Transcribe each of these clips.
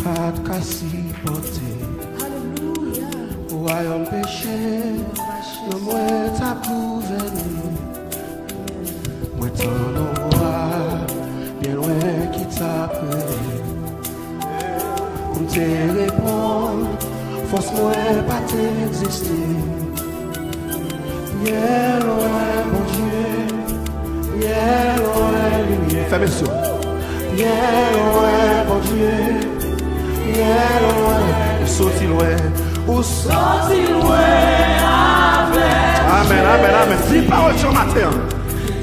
pas de cassi porté. Royaume péché, le moins t'as gouverné. Moi t'en envoie, bien loin qui t'a pris. Pour te répondre, force moi pas t'exister. Bien loin, mon Dieu, bien loin, lumière. Fais-moi ça. Bien loin, mon Dieu, bien loin. Ou sorti loin, ou sorti loin avec. Amen, amen, amen. Si parole sur matin.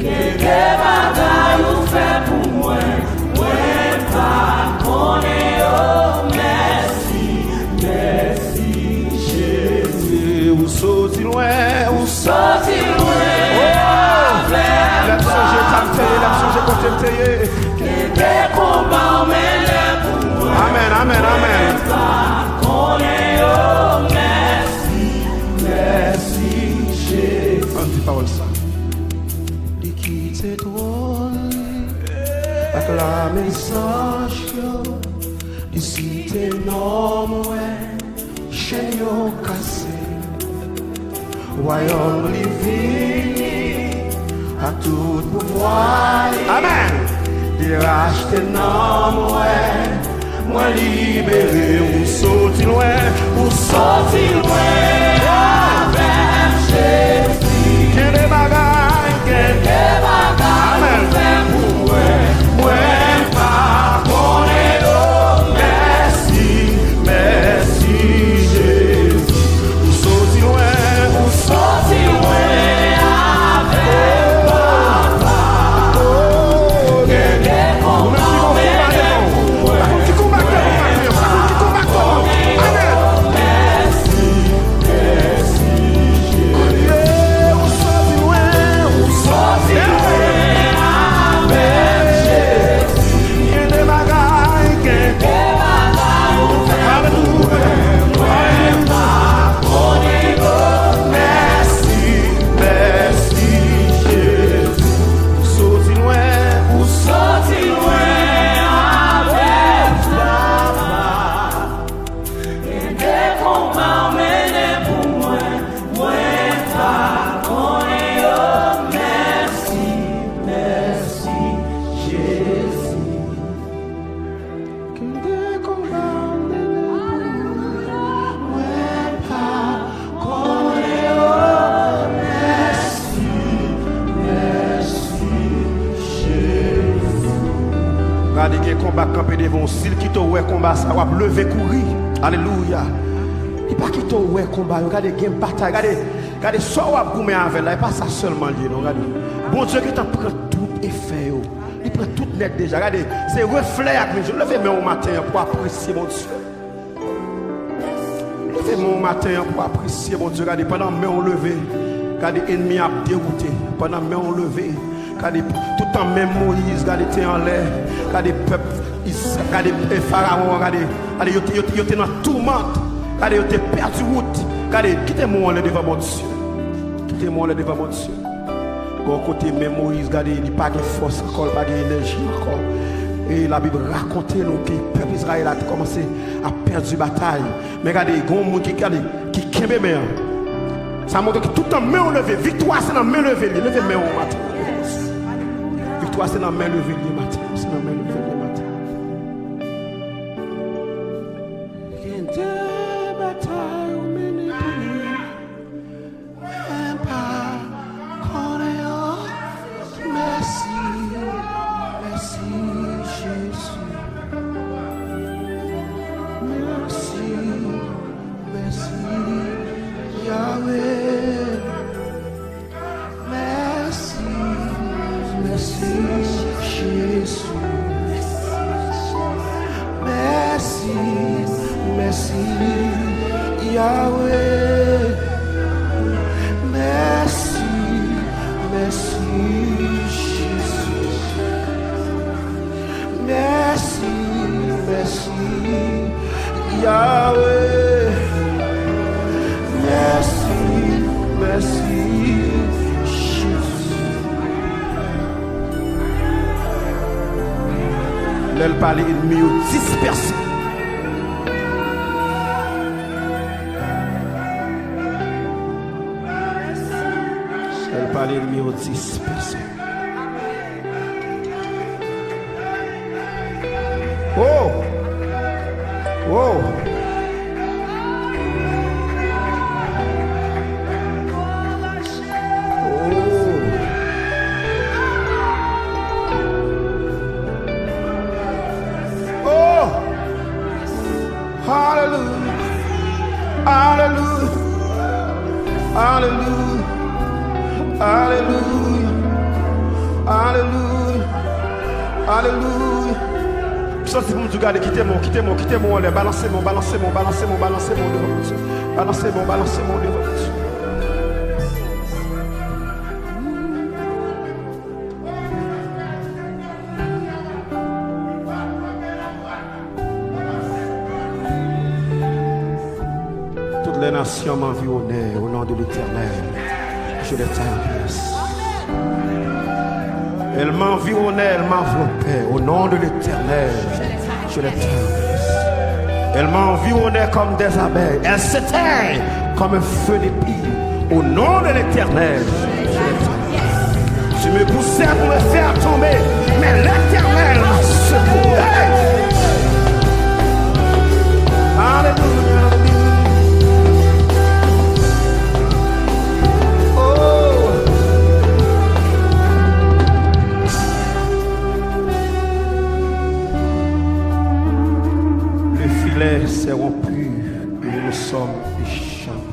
Quel bagaille ou fait pour moi, moi pas connaît. Merci, merci Jésus. Ou sorti loin, ou sorti loin avec. L'action j'ai tapé, l'action j'ai contempté. Quel combat mène pour moi. Amen, amen, amen. Merci, merci Jésus. On dit parole ça. Il quitte ses trônes, acclame message, d'ici tes normes, chaîne cassé, royaume livré, à tout pouvoir. Amen. Dérache tes normes, moi libéré, ou sorti loin, ou sorti loin avec Jésus. Quel est bagaille, quel est bagaille, fait pour moi, moi pas connaître. Merci, merci Jésus. Ou sorti loin, ou sorti loin avec papa. Quel est combat campé devant s'il qui t'a ouais combat ça va lever courir. Alléluia. Il pas qui t'a ouais combat, regardez game bataille, regardez soit va goumer avec là, et pas ça seulement lié non regardez. Bon Dieu qui t'en prend tout effet. Il prend tout net déjà. Regardez, c'est reflet avec mes yeux. Levez-moi au matin pour apprécier mon Dieu. Levez-moi au matin pour apprécier mon Dieu. Regardez, pendant que on levé, regardez, l'ennemi a dérouté. Pendant que on levé, regardez, tout en même Moïse, regardez, t'es en l'air. Regardez, peuple, regardez, Pharaon, regardez, il était dans la tourmente. Regardez, il était perdu route. Regardez, quittez-moi devant mon Dieu. Quittez-moi devant mon Dieu. Bon côté même Moïse, regardez, il n'y a pas de force encore, pas d'énergie encore. Et la Bible raconte nous que le peuple Israël a commencé à perdre la bataille. Mais regardez, il y a des gens qui kembe bien. Ça montre que tout en main levée, victoire c'est dans la main levée, levez main au matin. Victoire c'est dans la main levée le matin, c'est dans la main levée le matin. Il y a des batailles au milieu. Merci, merci Jésus. Merci, merci Yahweh. Merci, merci Jésus. Merci, merci Yahweh. Merci, merci. Merci, merci, Yahweh. Merci, merci, Jésus. L'elle parle ennemi dispersé. Elle parle ennemi dispersé. Oh! Oh! Hallelujah, hallelujah, hallelujah, hallelujah, hallelujah, hallelujah. Ça c'est pour me regarder, quittez-moi, balancez-moi devant Dieu. Balancez-moi devant Dieu. Les nations m'environnaient au nom de l'Éternel. Je les traverse. Elles m'environnaient, elles m'enveloppaient au nom de l'Éternel. Je les traverse. Elles m'environnaient comme des abeilles. Elles s'éteignent comme un feu d'épine au nom de l'Éternel. Je les traverse. Tu me poussais pour me faire tomber, mais l'Éternel m'a secoué. Alléluia. C'est rompu et nous sommes des champs.